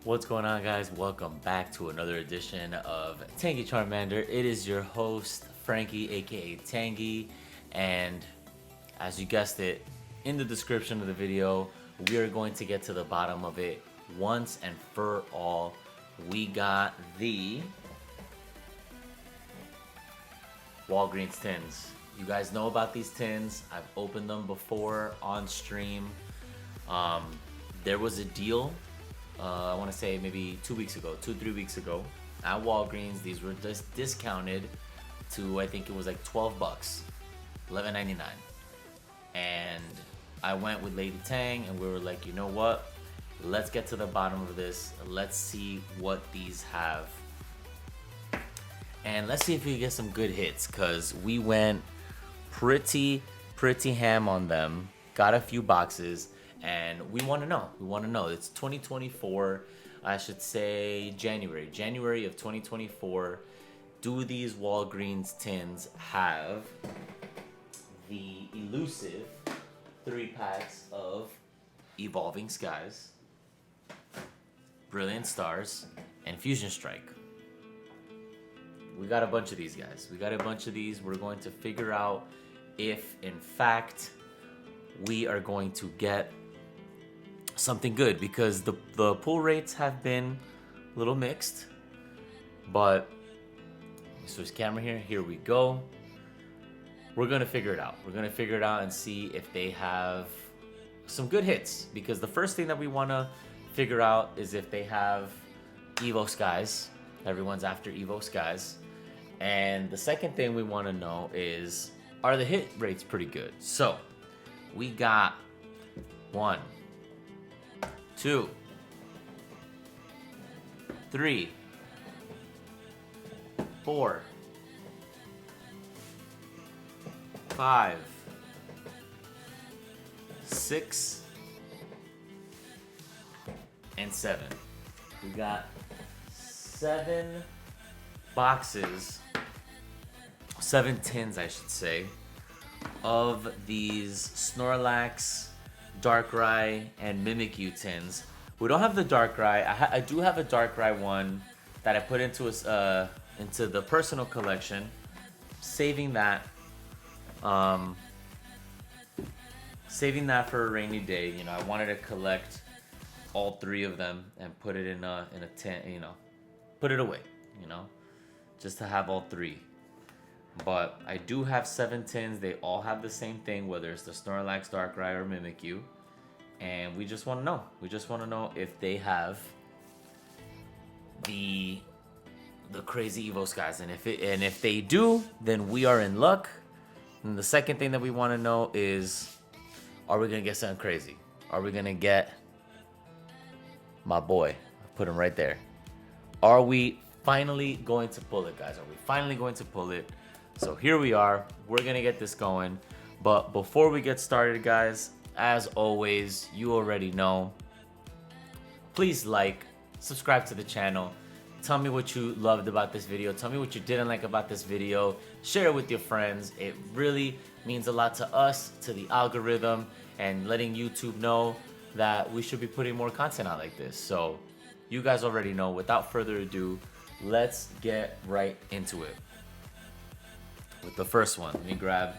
What's going on, guys? Welcome back to another edition of Tangy Charmander. It is your host, Frankie, aka Tangy, and as you guessed it, in the description of the video, we are going to get to the bottom of it once and for all. We got the Walgreens tins. You guys know about these tins. I've opened them before on stream. There was a deal, I want to say maybe 3 weeks ago at Walgreens. These were just discounted to, I think it was like 12 bucks, $11.99. And I went with Lady Tang and we were like, you know what? Let's get to the bottom of this. Let's see what these have. And let's see if we get some good hits, because we went pretty ham on them. Got a few boxes, and we want to know. It's 2024, I should say January of 2024. Do these Walgreens tins have the elusive 3 packs of Evolving Skies, Brilliant Stars, and Fusion Strike? We got a bunch of these, guys. We're going to figure out if, in fact, we are going to get something good, because the pull rates have been a little mixed. But let me switch camera here. Here we go. We're gonna figure it out. And see if they have some good hits, because the first thing that we want to figure out is if they have Evo Skies. Everyone's after Evo Skies. And the second thing we want to know is, are the hit rates pretty good? So we got 1, 2, 3, 4, 5, 6, and 7. We got 7 boxes, 7 tins, I should say, of these Snorlax, Darkrai, and Mimikyu tins. We don't have the Darkrai. I do have a Darkrai one that I put into the personal collection, saving that for a rainy day. You know, I wanted to collect all 3 of them and put it in a tin. You know, put it away. You know, just to have all 3. But I do have 7 tins. They all have the same thing, whether it's the Snorlax, Darkrai, or Mimikyu. And we just want to know. We just want to know if they have the crazy Evo Skies. And if they do, then we are in luck. And the second thing that we want to know is, are we gonna get something crazy? Are we gonna get my boy? I put him right there. Are we finally going to pull it, guys? Are we finally going to pull it? So here we are. We're gonna get this going. But before we get started, guys, as always, you already know, please like, subscribe to the channel. Tell me what you loved about this video. Tell me what you didn't like about this video. Share it with your friends. It really means a lot to us, to the algorithm, and letting YouTube know that we should be putting more content out like this. So you guys already know. Without further ado, let's get right into it. With the first one, let me grab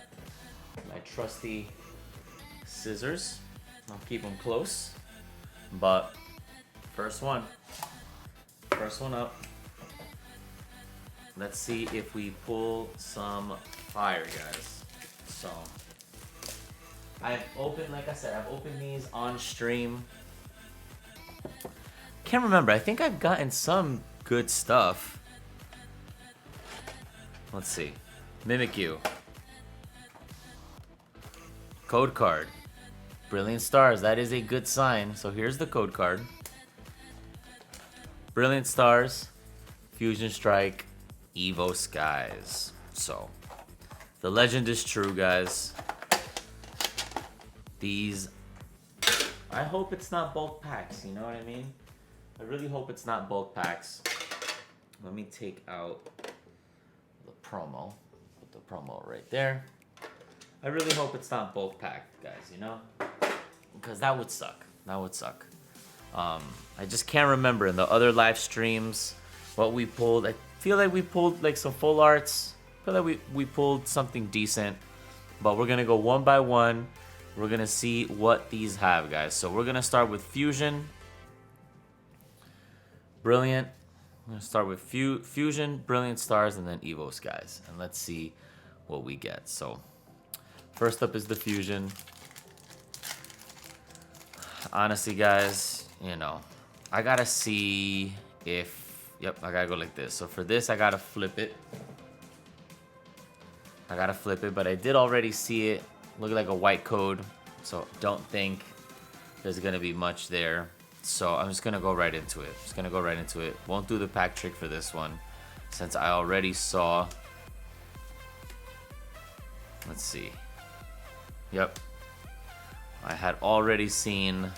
my trusty scissors. I'll keep them close. But first one up. Let's see if we pull some fire, guys. So I've opened, like I said, I've opened these on stream. Can't remember. I think I've gotten some good stuff. Let's see. Mimikyu. Code card. Brilliant Stars. That is a good sign. So here's the code card. Brilliant Stars, Fusion Strike, Evo Skies. So the legend is true, guys. These, I hope it's not bulk packs, you know what I mean? I really hope it's not bulk packs. Let me take out the promo. Put the promo right there. I really hope it's not bulk packed, guys, you know? Because that would suck. I just can't remember in the other live streams what we pulled. I feel like we pulled like some full arts. I feel like we pulled something decent. But we're gonna go one by one. We're gonna see what these have, guys. So we're gonna start with Fusion. Brilliant. I'm gonna start with Fusion, Brilliant Stars, and then Evo Skies. And let's see what we get. So first up is the Fusion. Honestly, guys, you know, I gotta see if... Yep, I gotta go like this. So for this, I gotta flip it. But I did already see it look like a white code. So don't think there's gonna be much there. So I'm just gonna go right into it. Won't do the pack trick for this one, since I already saw... Let's see. Yep. I had already seen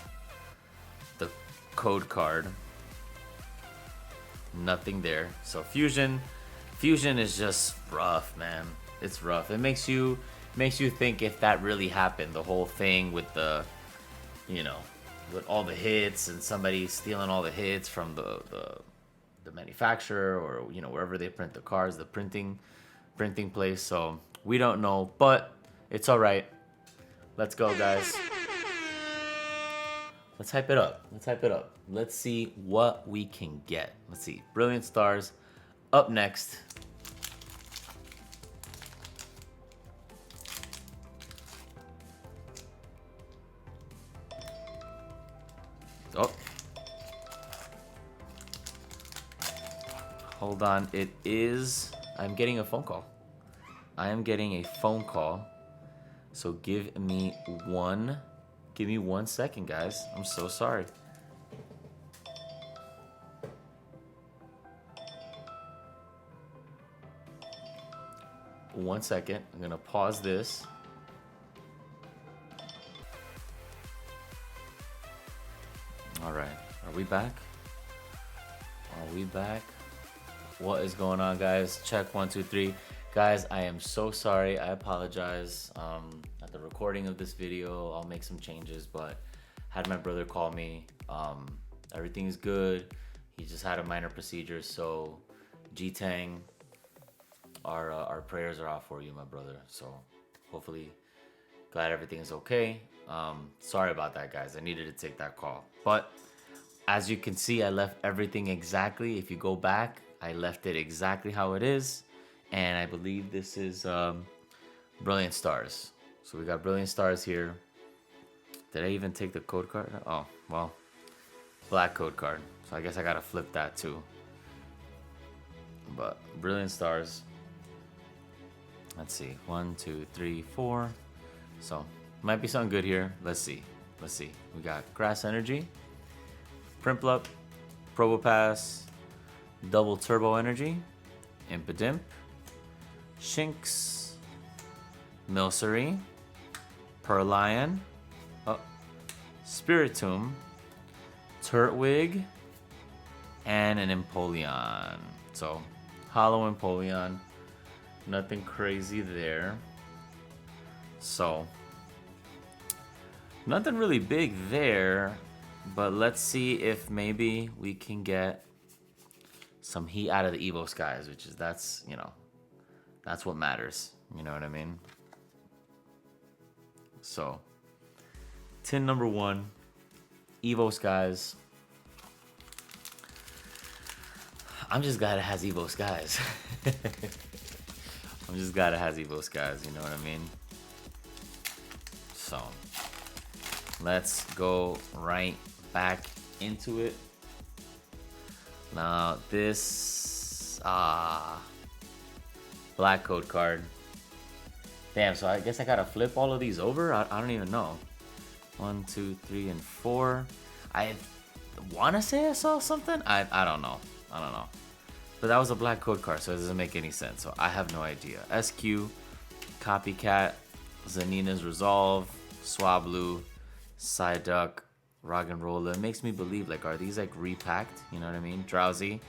the code card. Nothing there. So Fusion is just rough, man. It's rough. It makes you think if that really happened, the whole thing with the, you know, with all the hits and somebody stealing all the hits from the manufacturer, or, you know, wherever they print the cards, the printing place. So we don't know, but it's all right. Let's go, guys. Let's hype it up. Let's see what we can get. Let's see. Brilliant Stars up next. Oh. Hold on. It is... I'm getting a phone call. So give me 1 second, guys. I'm so sorry. One second. I'm gonna pause this. All right. Are we back? What is going on, guys? Check 1 2 3. Guys, I am so sorry. I apologize. At the recording of this video, I'll make some changes, but had my brother call me. Everything's good. He just had a minor procedure, so G-Tang, our prayers are out for you, my brother. So hopefully, glad everything is okay. Sorry about that, guys. I needed to take that call, but as you can see, I left everything exactly. If you go back, I left it exactly how it is. And I believe this is Brilliant Stars. So we got Brilliant Stars here. Did I even take the code card? Oh, well, black code card. So I guess I gotta flip that too. But Brilliant Stars. Let's see. 1 2 3 4. So might be something good here. Let's see. We got Grass Energy, Primplup, Probopass, Double Turbo Energy, Impidimp, Shinx, Milcery, Purlion, Spiritomb, Turtwig, and an Empoleon. So, Hollow Empoleon. Nothing crazy there. So, nothing really big there. But let's see if maybe we can get some heat out of the Evo Skies, which is, that's what matters. You know what I mean? So, tin number 1, Evo Skies. I'm just glad it has Evo Skies. You know what I mean? So, let's go right back into it. Now this black code card. Damn, so I guess I gotta flip all of these over? I don't even know. 1 2 3 and 4. I wanna say I saw something. I don't know. But that was a black code card, so it doesn't make any sense. So I have no idea. SQ, Copycat, Zanina's Resolve, Swablu, Psyduck, Roggenrola. It makes me believe, like, are these like repacked? You know what I mean? Drowsy,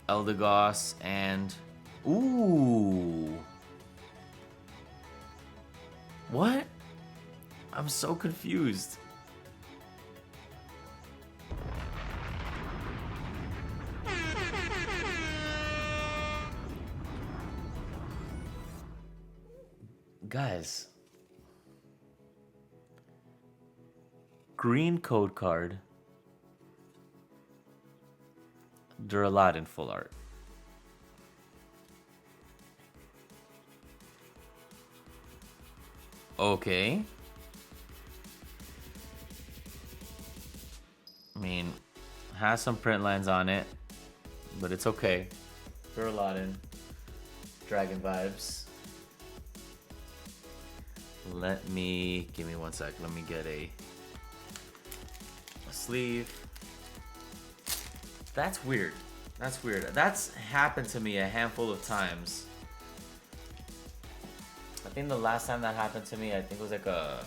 Eldegoss, and ooh, what? I'm so confused. Guys, green code card, Duraludon full art. Okay. I mean, has some print lines on it, but it's okay. Duraludon, dragon vibes. Give me 1 sec. Let me get a sleeve. That's weird. That's weird. That's happened to me a handful of times. I think the last time that happened to me, I think it was like a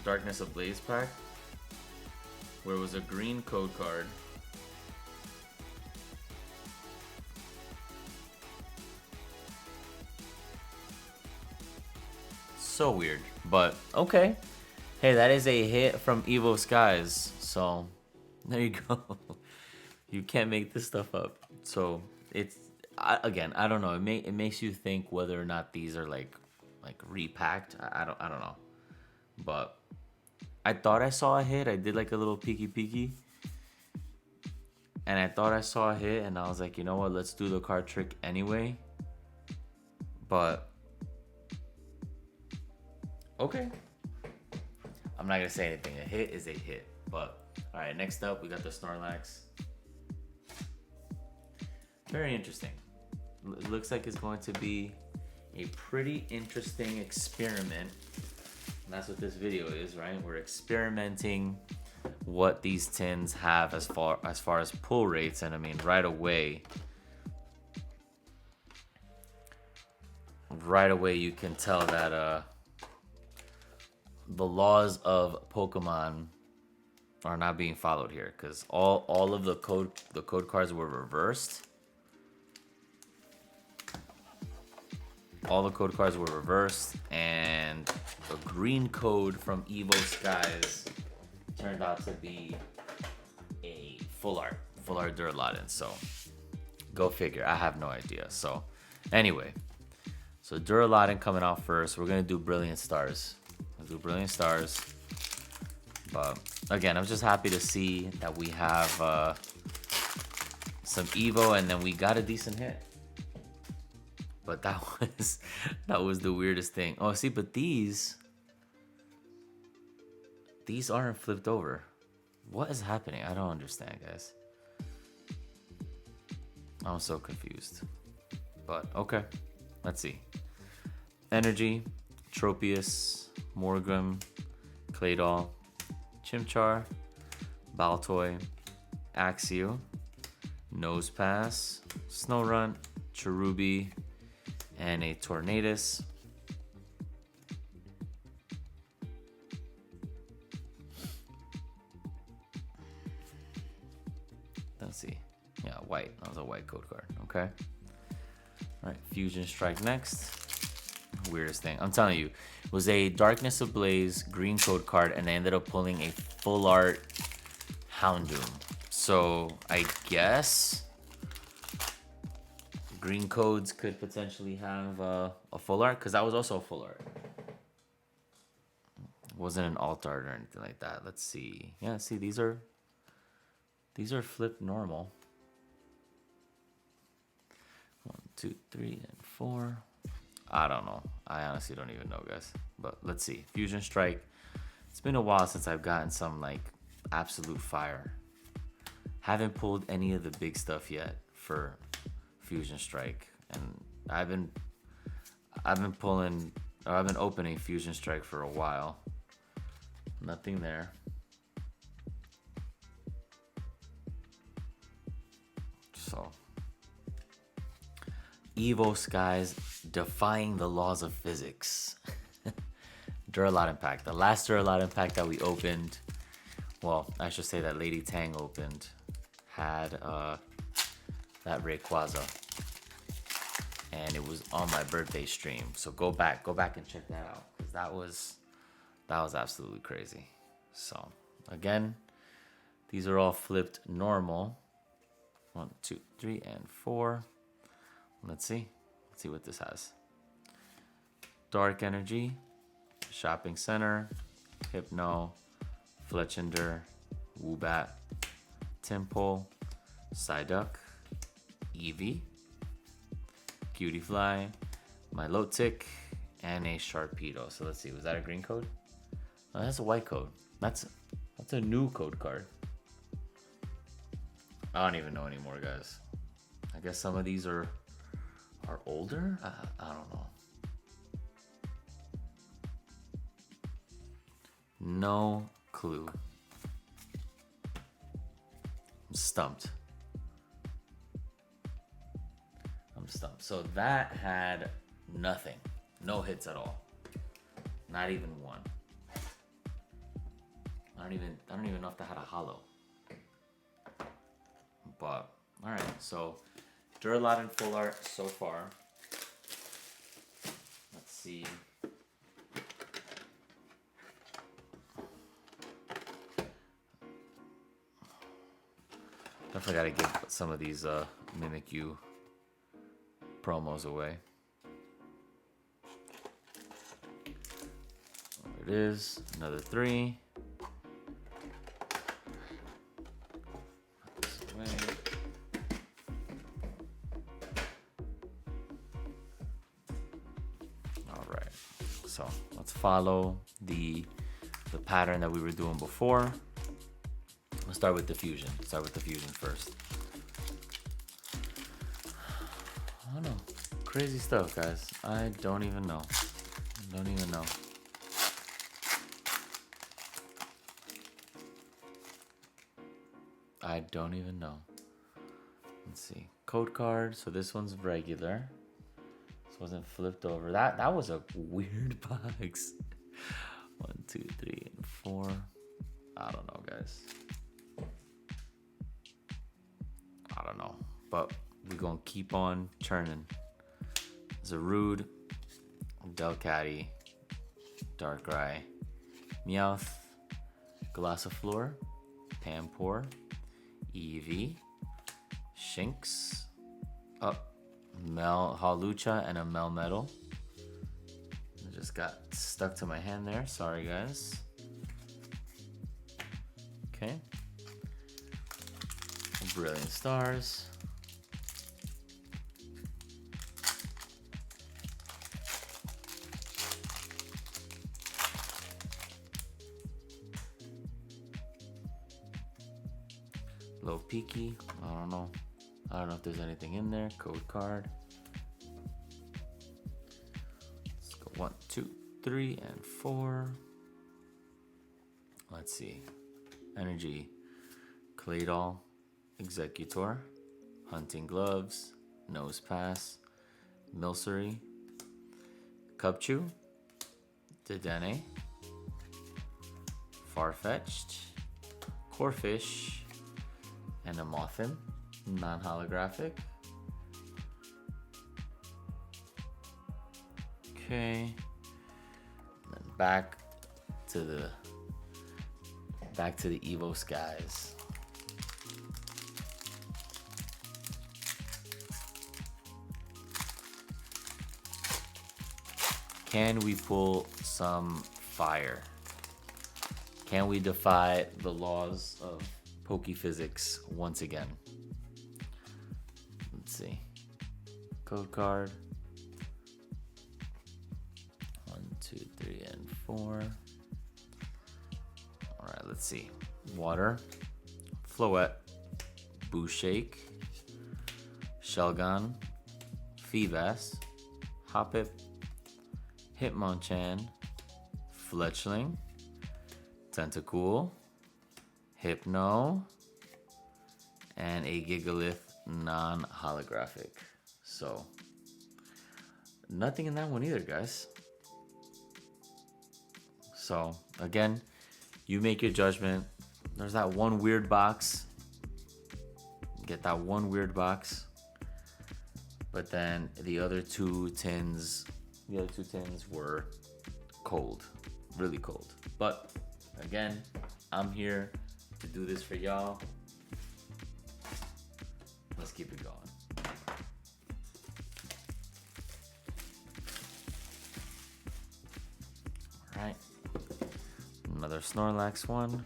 Darkness Ablaze pack, where it was a green code card. So weird, but okay. Hey, that is a hit from Evo Skies. So there you go. You can't make this stuff up. So it's again, I don't know. It makes you think whether or not these are like repacked. I don't know. But I thought I saw a hit. I did like a little peeky. And I thought I saw a hit, and I was like, you know what? Let's do the card trick anyway. But okay. I'm not gonna say anything. A hit is a hit. But all right, next up we got the Snorlax. Very interesting. It looks like it's going to be a pretty interesting experiment. And that's what this video is, right? We're experimenting what these tins have as far as pull rates, and I mean right away you can tell that the laws of Pokemon are not being followed here, because all of the code cards were reversed. All the code cards were reversed, and the green code from Evo Skies turned out to be a full art Duraludon. So go figure. I have no idea. So anyway, so Duraludon coming out first. We're gonna do Brilliant Stars. But again, I'm just happy to see that we have some Evo, and then we got a decent hit. But that was the weirdest thing. Oh, see, but these aren't flipped over. What is happening? I don't understand, guys. I'm so confused. But okay, let's see. Energy, Tropius, Morgrim, Claydol, Chimchar, Baltoy, Axew, Nosepass, Snorunt, Cherubi, and a Tornadus. Let's see. Yeah, white. That was a white code card. Okay. All right. Fusion Strike next. Weirdest thing. I'm telling you, it was a Darkness Ablaze green code card, and I ended up pulling a full art Houndoom. So I guess green codes could potentially have a full art, because that was also a full art. It wasn't an alt art or anything like that. Let's see. Yeah, see, these are flipped normal. 1, 2, 3, and 4. I don't know. I honestly don't even know, guys. But let's see. Fusion Strike. It's been a while since I've gotten some like absolute fire. Haven't pulled any of the big stuff yet for Fusion Strike, and I've been opening Fusion Strike for a while. Nothing there. So Evo Skies defying the laws of physics. Duraludon pack. The last Duraludon pack that we opened, well, I should say that Lady Tang opened, had that Rayquaza, and it was on my birthday stream. So go back and check that out, because that was absolutely crazy. So again, these are all flipped normal. 1, 2, 3, and 4. Let's see what this has. Dark Energy, Shopping Center, Hypno, Fletchinder, Woobat, Temple, Psyduck, Eevee, Cutiefly, Milotic, and a Sharpedo. So let's see, was that a green code? Oh, that's a white code. That's a new code card. I don't even know anymore, guys. I guess some of these are older? I don't know. No clue. I'm stumped. So that had nothing. No hits at all. Not even one. I don't even know if that had a hollow. But alright, so Duralot and Full Art so far. Let's see. Definitely gotta give some of these Mimikyu promos away. There it is, another 3. Put this away. All right, so let's follow the pattern that we were doing before. Let's start with the fusion. Start with the fusion first. I don't know. Crazy stuff, guys. I don't even know. Don't even know. I don't even know. Let's see. Code card. So this one's regular. This wasn't flipped over. That was a weird box. 1, 2, 3, and 4. I don't know, guys. I don't know. But we're going to keep on churning. Zarude, Delcatty, Darkrai, Meowth, Gossifleur, Pampor, Eevee, Shinx, Hawlucha, and a Melmetal. It just got stuck to my hand there. Sorry, guys. Okay. Brilliant Stars. Low Peaky. I don't know. I don't know if there's anything in there. Code card. Let's go 1, 2, 3, and 4. Let's see. Energy. Claydol. Executor. Hunting Gloves. Nose Pass. Milcery. Cubchoo. Dedenne. Farfetch'd. Corphish. And a Mothim, non-holographic. Okay. Then back to the Evo Skies. Can we pull some fire? Can we defy the laws of Pokephysics once again? Let's see. Code card. 1, 2, 3, and 4. Alright, let's see. Water. Floette. Booshake. Shelgon. Feebas. Hoppip. Hitmonchan. Fletchling. Tentacool. Hypno, and a Gigalith non-holographic. So, nothing in that one either, guys. So, again, you make your judgment. There's that one weird box. Get that one weird box. But then the other two tins were cold. Really cold. But, again, I'm here to do this for y'all. Let's keep it going. Snorlax one.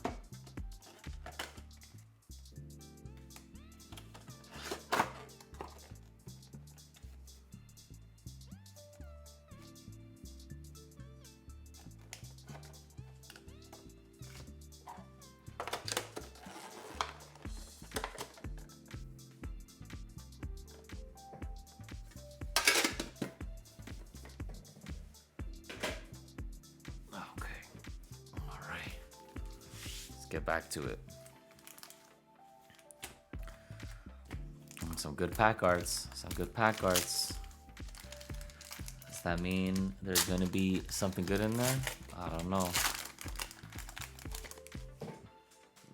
Get back to it. Some good pack arts. Some good pack arts. Does that mean there's gonna be something good in there? I don't know.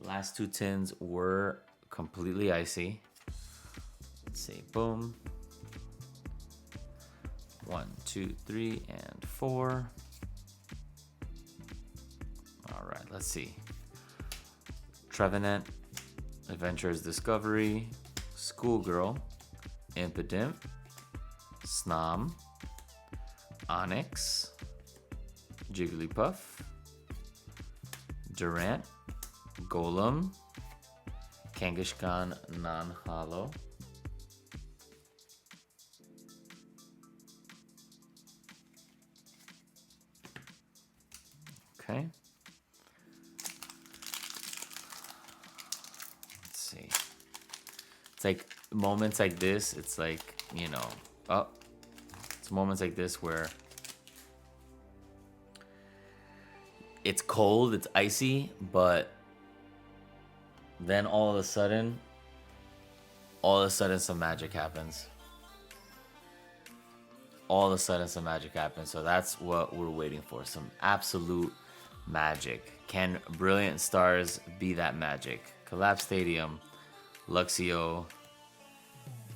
Last two tins were completely icy. Let's see. Boom. 1, 2, 3, and 4. All right. Let's see. Trevenant, Adventurer's Discovery, Schoolgirl, Impidimp, Snom, Onyx, Jigglypuff, Durant, Golem, Kangaskhan non-holo, okay. It's like moments like this, it's like, you know, it's moments like this where it's cold, it's icy, but then all of a sudden some magic happens. All of a sudden some magic happens. So that's what we're waiting for, some absolute magic. Can Brilliant Stars be that magic? Collapse Stadium, Luxio,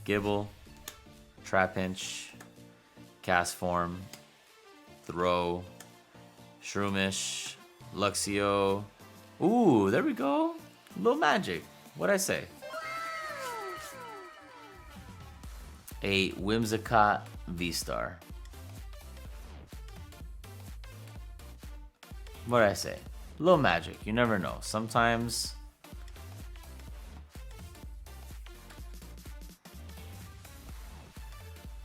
Gibble, Trapinch, Castform, Throw, Shroomish, Luxio. Ooh, there we go. Little magic. What'd I say? A Whimsicott V-Star. What'd I say? Little magic. You never know. Sometimes...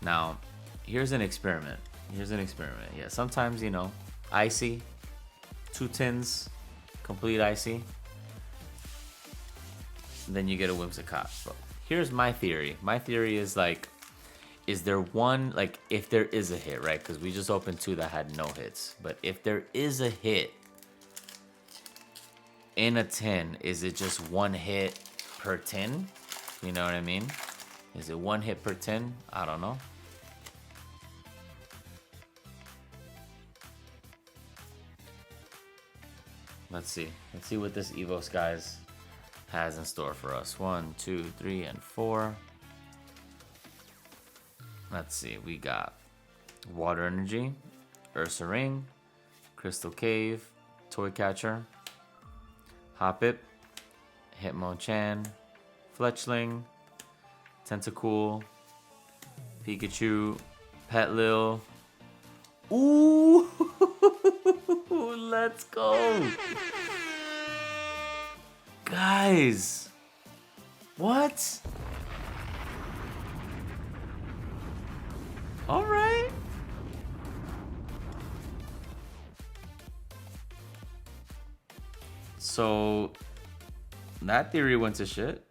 Now, here's an experiment. Yeah, sometimes, you know, icy. 2 tins, complete icy. Then you get a Whimsicott. But here's my theory. My theory is like, is there one, like, if there is a hit, right? Because we just opened 2 that had no hits. But if there is a hit in a tin, is it just 1 hit per tin? You know what I mean? Is it 1 hit per tin? I don't know. Let's see. Let's see what this Evo Skies has in store for us. 1, 2, 3, and 4. Let's see. We got Water Energy, Ursa Ring, Crystal Cave, Toy Catcher, Hoppip, Hitmonchan, Fletchling, Tentacool, Pikachu, Petlil. Ooh! Let's go! Guys! What? Alright. So, that theory went to shit.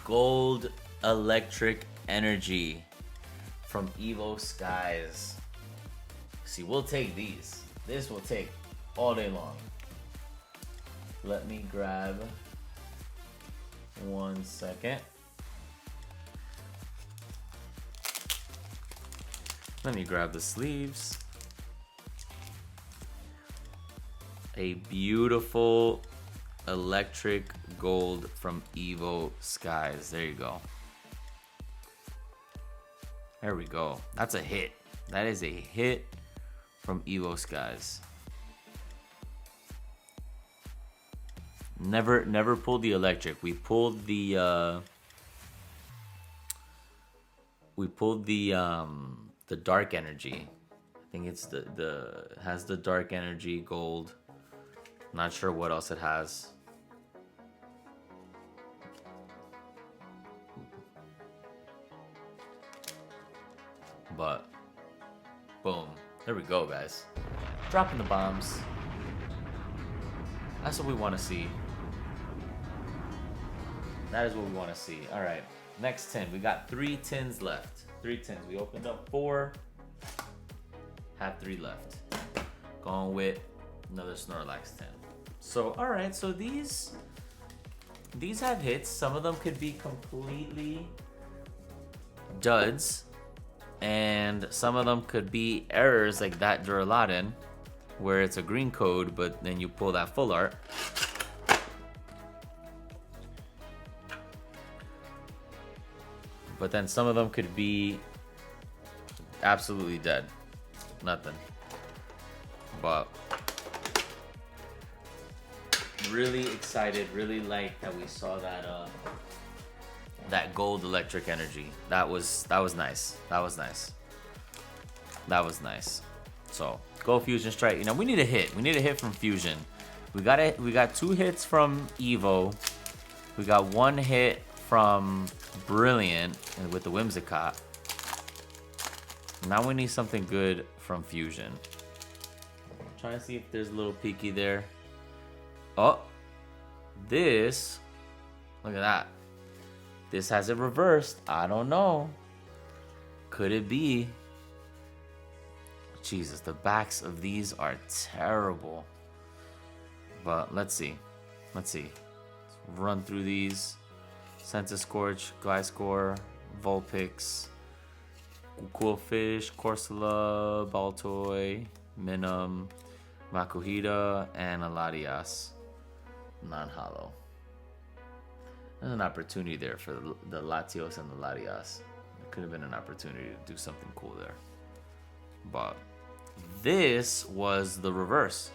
Gold Electric Energy from Evo Skies. See, we'll take these. This will take all day long. Let me grab 1 second. Let me grab the sleeves. A beautiful electric gold from Evo Skies. There you go. There we go. That's a hit. That is a hit from Evo Skies. Never pulled the electric. We pulled the dark energy think it's the has the dark energy gold. Not sure what else it has. But boom. There we go, guys. Dropping the bombs. That's what we want to see. That is what we want to see. All right. Next tin. We got 3 tins left. 3 tins. We opened up 4. Have 3 left. Going with another Snorlax tin. So, all right. So these have hits. Some of them could be completely duds. And some of them could be errors like that Duraludon, where it's a green code, but then you pull that full art. But then some of them could be absolutely dead. Nothing. But really excited, really like that we saw that that gold electric energy. That was nice. That was nice. That was nice. So go Fusion Strike. You know, we need a hit. We need a hit from Fusion. We got 2 hits from Evo. We got 1 hit from Brilliant and with the Whimsicott. Now we need something good from Fusion. I'm trying to see if there's a little peeky there. Oh, this. Look at that. This has it reversed. I don't know. Could it be? Jesus, the backs of these are terrible. But let's see. Let's see. Let's run through these. Scorch, Gliscor, Vulpix, Coolfish, Corsola, Baltoy, Minum, Makuhita, and Aladias. Non-hollow. There's an opportunity there for the Latios and the Latias. There could have been an opportunity to do something cool there. But this was the reverse.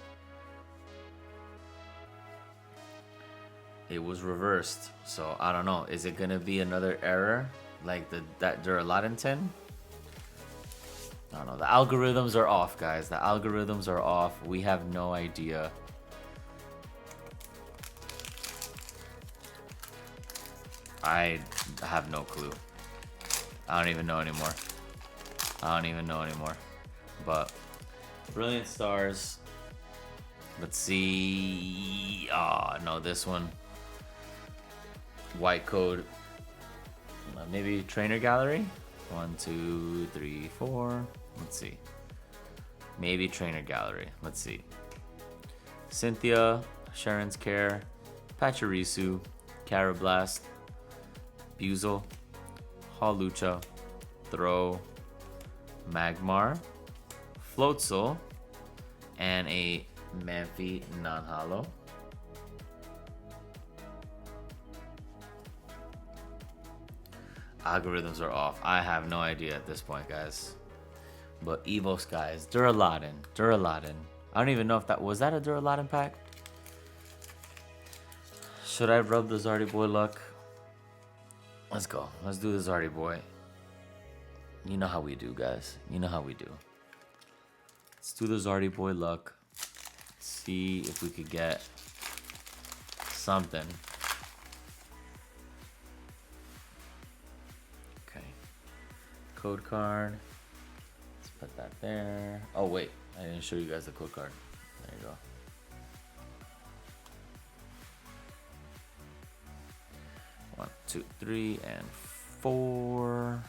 It was reversed. So I don't know. Is it going to be another error like that Duraludon tin? I don't know. The algorithms are off, guys. The algorithms are off. We have no idea. I have no clue. I don't even know anymore. I don't even know anymore. But Brilliant Stars. Let's see. Oh, no, this one. White code. Maybe Trainer Gallery. 1, 2, 3, 4. Let's see. Maybe Trainer Gallery. Let's see. Cynthia, Sharon's Care, Pachirisu, Carablast, Buzel, Hawlucha, Throw, Magmar, Floatzel, and a Manphy non-hollow. Algorithms are off. I have no idea at this point, guys. But Evo Skies, Duraludon. I don't even know if that was that a Duraludon pack. Should I rub the Zardy Boy luck? Let's go. Let's do the Zardy Boy. You know how we do, guys. You know how we do. Let's do the Zardy Boy luck. See if we could get something. Okay. Code card. Let's put that there. Oh, wait. I didn't show you guys the code card. There you go. One, two, 3, and 4.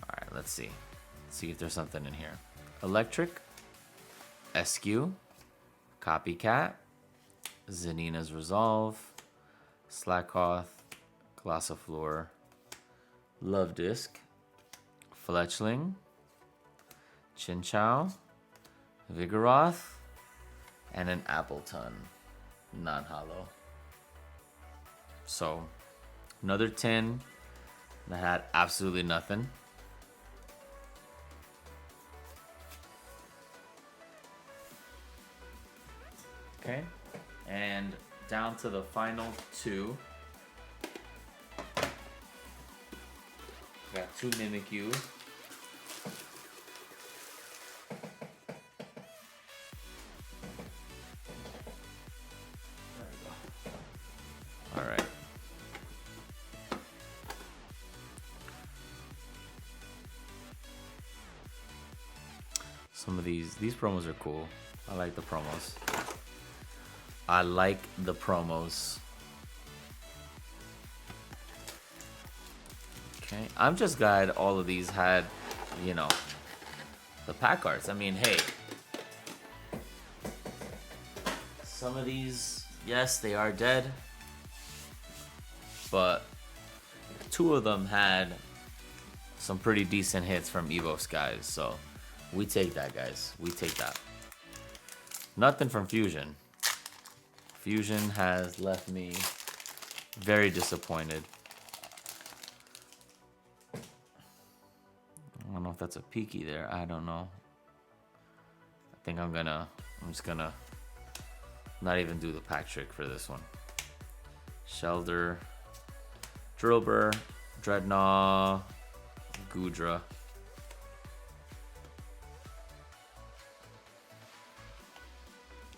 All right, let's see. Let's see if there's something in here. Electric, SQ, Copycat, Zanina's Resolve, Slackoth, Glossifleur, Love Disc, Fletchling, Chinchou, Vigoroth, and an Appleton, non-hollow. So, another tin that had absolutely nothing. Okay, and down to the final 2. Got 2 Mimikyu. Some of these promos are cool. I like the promos. I like the promos. Okay, I'm just glad all of these had, you know, the pack arts. I mean, hey, some of these, yes, they are dead, but 2 of them had some pretty decent hits from Evo Skies, so we take that, guys. We take that. Nothing from Fusion. Fusion has left me very disappointed. I don't know if that's a peaky there. I don't know. I think I'm just gonna not even do the pack trick for this one. Shelder, Drillbur, Dreadnought, Goodra.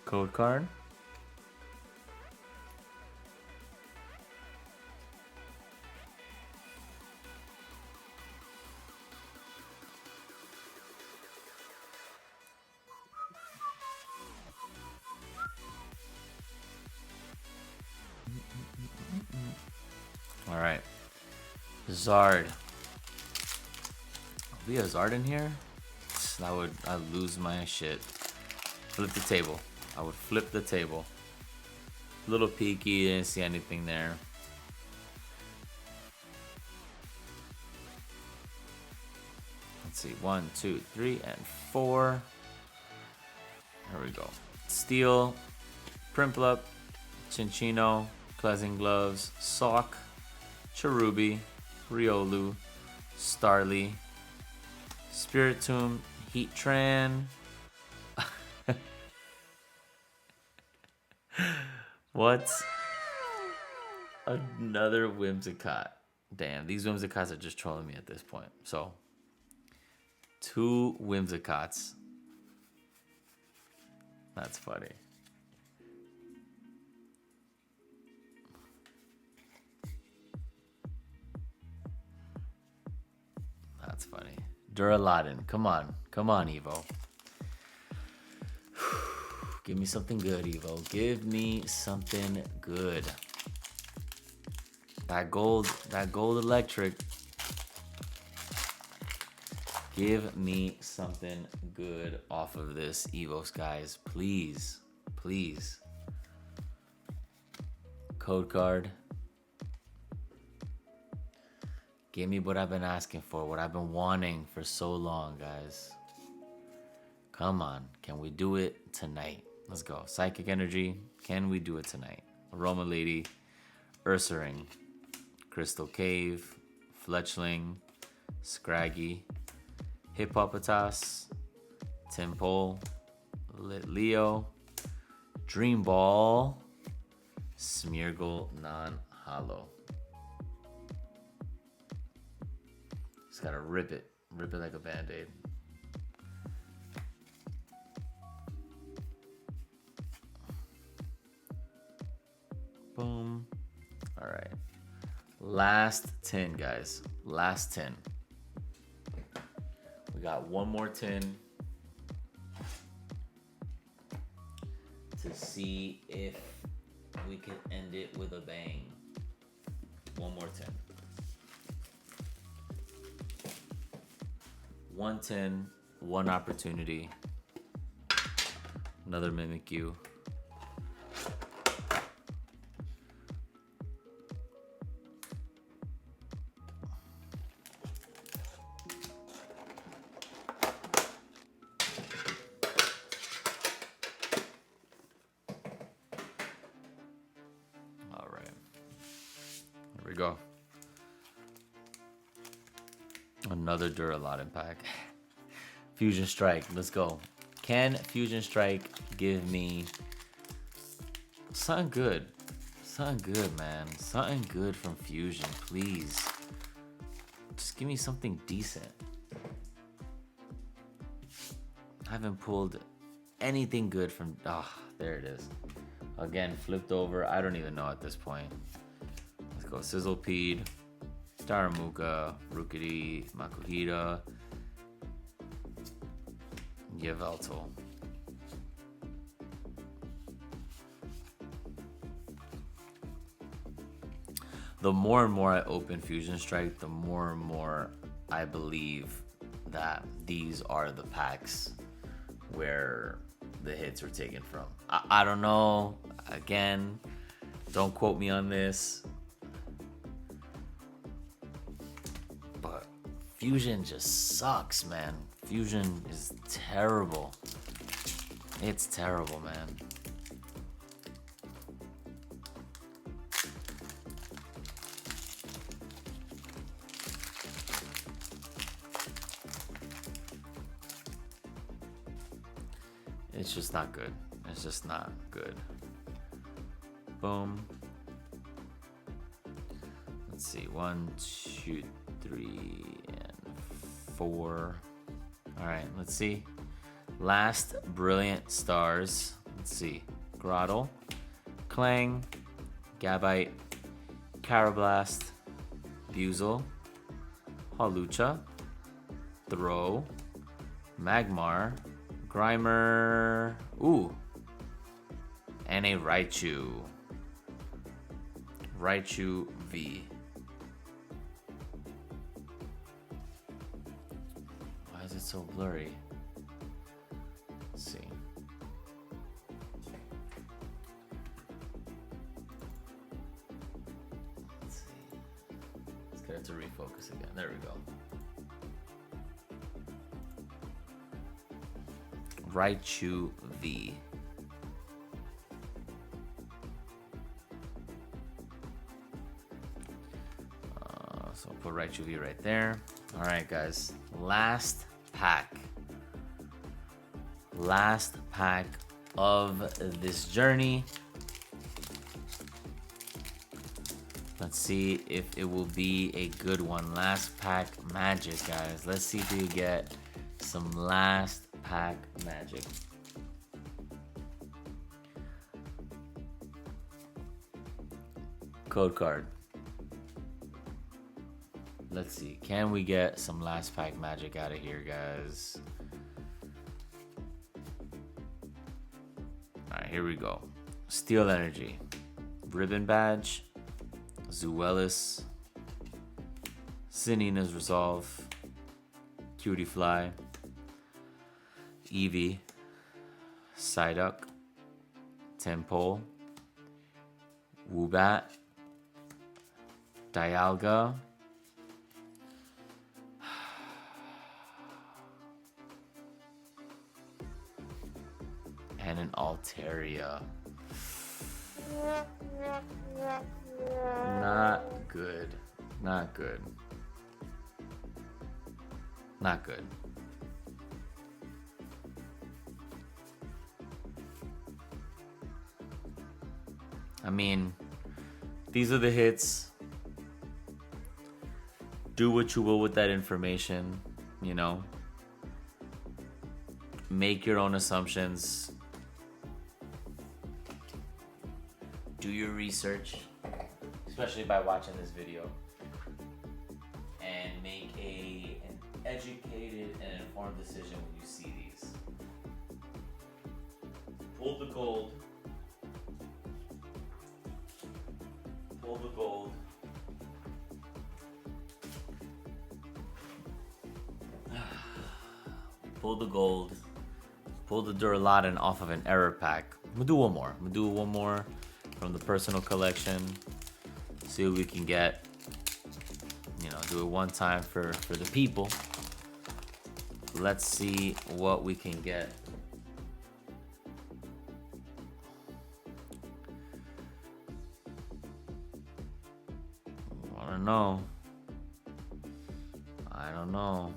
Code card. All right, Zard. We have Zard in here. I'd lose my shit. Flip the table. I would flip the table. Little peeky, didn't see anything there. Let's see, 1, 2, 3, and 4. There we go. Steel, Primplup, Chinchino, Pleasant Gloves, Sock, Cherubi, Riolu, Starly, Spiritomb, Heatran. What? Another Whimsicott. Damn, these Whimsicotts are just trolling me at this point. So, 2 Whimsicotts. That's funny. That's funny. Duraludon. Come on. Come on, Evo. Give me something good, Evo. Give me something good. That gold electric. Give me something good off of this Evo Skies, please. Please. Code card. Give me what I've been asking for, what I've been wanting for so long, guys. Come on, can we do it tonight? Let's go. Psychic Energy, can we do it tonight? Aroma Lady, Ursaring, Crystal Cave, Fletchling, Scraggy, Hippopotas, Timpole, Litleo, Dream Ball, Smeargle non-hollow. Just gotta rip it like a band-aid. Boom. All right. Last 10, guys. Last 10. We got one more 10 to see if we can end it with a bang. One more 10. 110, one opportunity. Another Mimikyu. All right. Here we go. Another Duraludon pack. Fusion Strike, let's go. Can Fusion Strike give me something good? Something good, man. Something good from Fusion, please. Just give me something decent. I haven't pulled anything good from... Ah, there it is. Again, flipped over. I don't even know at this point. Let's go. Sizzlepede, Darumaka, Rookity, Makuhita, Yveltal. The more and more I open Fusion Strike, the more and more I believe that these are the packs where the hits were taken from. I don't know. Again, don't quote me on this. But Fusion just sucks, man. Fusion is terrible. It's terrible, man. It's just not good. It's just not good. Boom. Let's see. 1, 2, 3, and 4. All right, let's see. Last Brilliant Stars. Let's see. Grottle, Clang, Gabite, Carablast, Buizel, Hawlucha, Throw, Magmar, Grimer, ooh, and a Raichu. Raichu V. Why is it so blurry? Let's see. Let's see. Let's get it to refocus again. There we go. Raichu V. So I'll put Raichu V right there. All right, guys. Last pack. Last pack of this journey. Let's see if it will be a good one. Last pack magic, guys. Let's see if we get some last pack magic. Code card. Let's see. Can we get some last pack magic out of here, guys? Alright, here we go. Steel Energy. Ribbon Badge. Zuelis. Sinina's Resolve. Cutie Fly. Eevee, Psyduck, Temple, Woobat, Dialga, and an Altaria. Not good. Not good. Not good. I mean, these are the hits. Do what you will with that information, you know. Make your own assumptions. Do your research, especially by watching this video. And make an educated and informed decision when you see these. Pull the gold. Pull the gold. Pull the gold. Pull the Duraludon off of an error pack. We'll do one more. We'll do one more from the personal collection. See what we can get. You know, do it one time for the people. Let's see what we can get. I don't know. I don't know.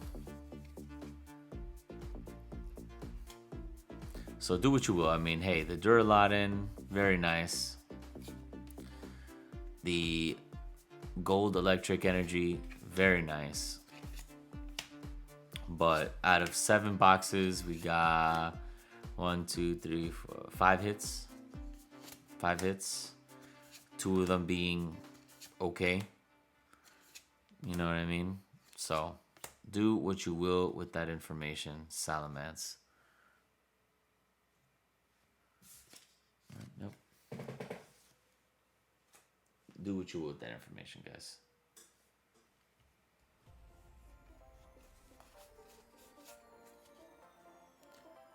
So do what you will. I mean, hey, the Duraludon, very nice. The Gold Electric Energy, very nice. But out of 7 boxes, we got 1, 2, 3, 4, 5 hits. 5 hits. 2 of them being okay. You know what I mean? So do what you will with that information, Salamence. do what you will with that information, guys.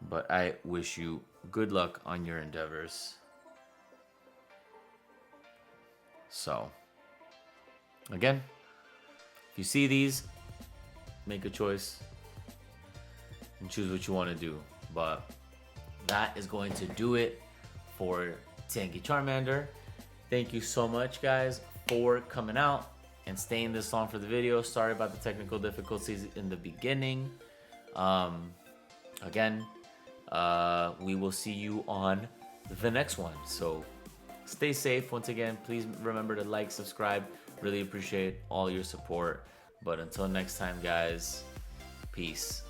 But I wish you good luck on your endeavors. So, again, if you see these, make a choice and choose what you want to do. But that is going to do it for Tanky Charmander. Thank you so much, guys, for coming out and staying this long for the video. Sorry about the technical difficulties in the beginning. Again, we will see you on the next one. So stay safe. Once again, please remember to like, subscribe. Really appreciate all your support. But until next time, guys, peace.